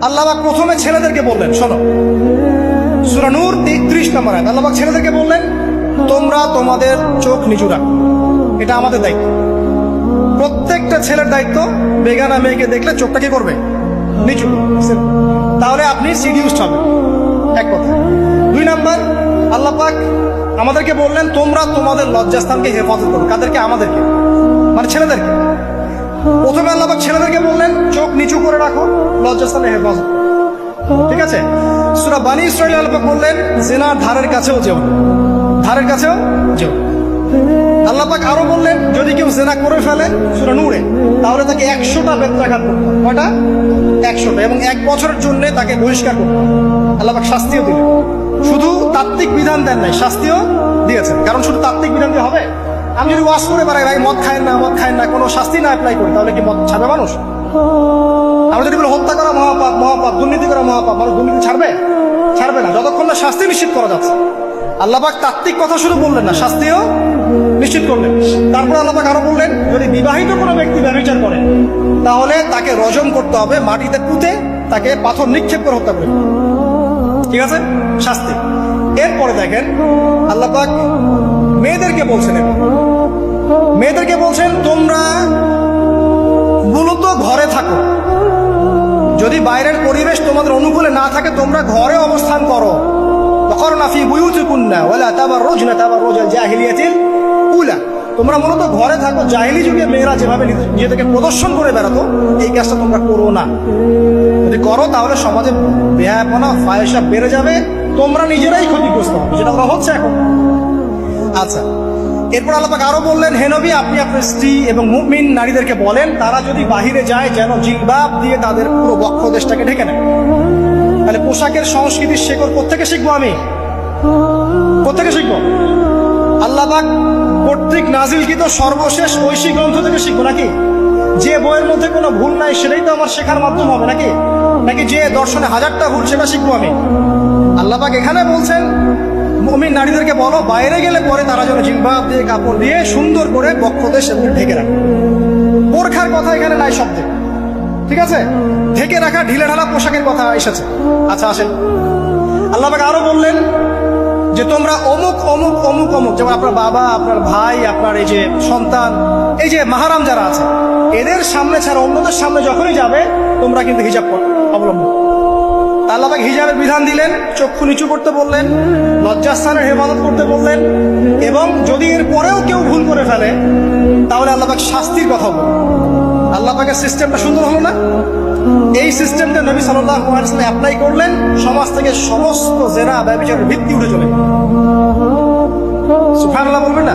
আল্লাহ পাক প্রথমে ছেলেদেরকে বললেন, শোনো সূরা নূর 33 নম্বর আয়াত। আল্লাহ পাক ছেলেদেরকে বললেন, তোমরা তোমাদের চোখ নিচু রাখো, এটা আমাদের দায়িত্ব। প্রত্যেকটা ছেলের দায়িত্ব বেগানা মেয়েকে দেখলে চোখটা কি করবে, নিচু। তাহলে আপনি সিডিউসড হবেন, এক কথা। 2 নাম্বার, আল্লাহ পাক আমাদেরকে বললেন, তোমরা তোমাদের লজ্জাস্থানকে হেফাজত করো। কাদেরকে? আমাদেরকে, মানে ছেলেদেরকে। প্রথমে আল্লাহ পাক ছেলেদেরকে বললেন, চোখ নিচু করে রাখো, লজ্জাস্থানে হেফাজত করো। ঠিক আছে? সূরা বানী ইসরাঈল আল্লাহ পাক বললেন, জিনার ধারের কাছেও যেও না, ধারের কাছেও যেও। আল্লাহ পাক আরো বললেন, যদি কেউ জিনা করে ফেলে সূরা নূরে, তাহলে তাকে 100টা বেত্রাঘাত করতে হবে। কয়টা? 100টা, এবং 1 বছরের জন্য তাকে বহিষ্কার করতে হবে। আল্লাহ পাক শাস্তিও দিলেন, শুধু তাত্ত্বিক বিধান দেন নাই, শাস্তিও দিয়েছেন। কারণ শুধু তাত্ত্বিক বিধান দিয়ে হবে? আমি যদি ওয়াজ করে বেড়াই, ভাই মদ খায় না, মদ খায় না, কোনো শাস্তি না অ্যাপ্লাই করি, তাহলে কি মদ ছাড়বে মানুষ? আমরা যদি বলি হত্যা করা মহাপাপ, মহাপাপ, দুর্নীতি করা মহাপাপ, মানুষ দুর্নীতি ছাড়বে? ছাড়বে না, যতক্ষণ না শাস্তি নিশ্চিত করা যাচ্ছে। আল্লাহ পাক তাত্ত্বিক কথা শুধু বললেন না, শাস্তিও নিশ্চিত করলেন। তারপর আল্লাহ পাক আরো বললেন, যদি বিবাহিত কোনো ব্যক্তি ব্যভিচার করে, তাহলে তাকে রজম করতে হবে, মাটিতে পুঁতে তাকে পাথর নিক্ষেপ করে হত্যা করে। ঠিক আছে? শাস্তি। এরপরে দেখেন আল্লাহ পাক মেয়েদেরকে বলছেন, মেয়েদেরকে বলছেন, তোমরা মূলত ঘরে থাকো, যদি বাইরের পরিবেশ তোমাদের অনুকূলে না থাকে, তোমরা ঘরে অবস্থান করো। ওয়াকরনা ফি বুয়ুতিকুন্না ওয়ালা তাবাররুজনা তাবাররুজাল জাহিলিয়াতিল উলা। তোমরা মূলত ঘরে থাকো। জাহিলি যুগে মেয়েরা যেভাবে নিজেদেরকে প্রদর্শন করে বেড়াতো, এই কাজটা তোমরা করো না। যদি করো তাহলে সমাজে বেহায়াপনা, ফায়সা বেড়ে যাবে, তোমরা নিজেরাই ক্ষতিগ্রস্ত হবে, যেটা ওরা হচ্ছে এখন। আচ্ছা, এরপর আল্লাহ পাক আরো বললেন, হে নবী, আপনি আপনার স্ত্রী এবং মুমিন নারীদেরকে বলেন, তারা যদি বাহিরে যায় যেন জিলবাব দিয়ে তাদের পুরো বক্ষ দেশটাকে ঢেকে নেয়। তাহলে পোশাকের সংস্কৃতির শেকড় কোত্থেকে শিখবো? আমি কোত্থেকে শিখবো? আল্লাহ পাক কর্তৃক নাজিলকৃত সর্বশেষ ঐশী গ্রন্থ থেকে শিখবো নাকি? যে বইয়ের মধ্যে কোনো ভুল নাই সেটাই তো আমার শেখার মাধ্যম হবে নাকি? নাকি যে দর্শনে 1000টা ভুল সেটা শিখবো আমি? আল্লাহ পাক এখানে বলছেন, মুমিন নারীদেরকে বলো, বাইরে গেলে পরে তারা যেন জিলবাব দিয়ে, কাপড় দিয়ে সুন্দর করে বক্ষদেশ ঢেকে রাখে। বোরখার কথা এখানে নাই শব্দে। ঠিক আছে? ঢেকে রাখা ঢিলে ঢালা পোশাকের কথা এসেছে। আচ্ছা, আসেন, আল্লাহ পাক আরো বললেন যে তোমরা অমুক অমুক অমুক অমুক, যেমন আপনার বাবা, আপনার ভাই, আপনার এই যে সন্তান, এই যে মাহারাম যারা আছে, এদের সামনে ছাড়া অন্যদের সামনে যখনই যাবে, তোমরা কিন্তু হিজাব অবলম্বন। আল্লাহ পাক হিজাবের বিধান দিলেন, চক্ষু নিচু করতে বললেন, লজ্জাস্থানের হেফাজত করতে বললেন, এবং যদি এর পরেও কেউ ভুল করে ফেলে তাহলে আল্লাহ পাক শাস্তির কথা বললেন। আল্লাহ পাকের সিস্টেমটা সুন্দর হলো না? এই সিস্টেমটা নবী সাল্লাল্লাহু আলাইহি ওয়াসাল্লাম অ্যাপ্লাই করলেন, সমাজ থেকে সমস্ত জেনা, ব্যভিচারের ভিত্তি উঠে চলে। সুবহানাল্লাহ বলবেন না?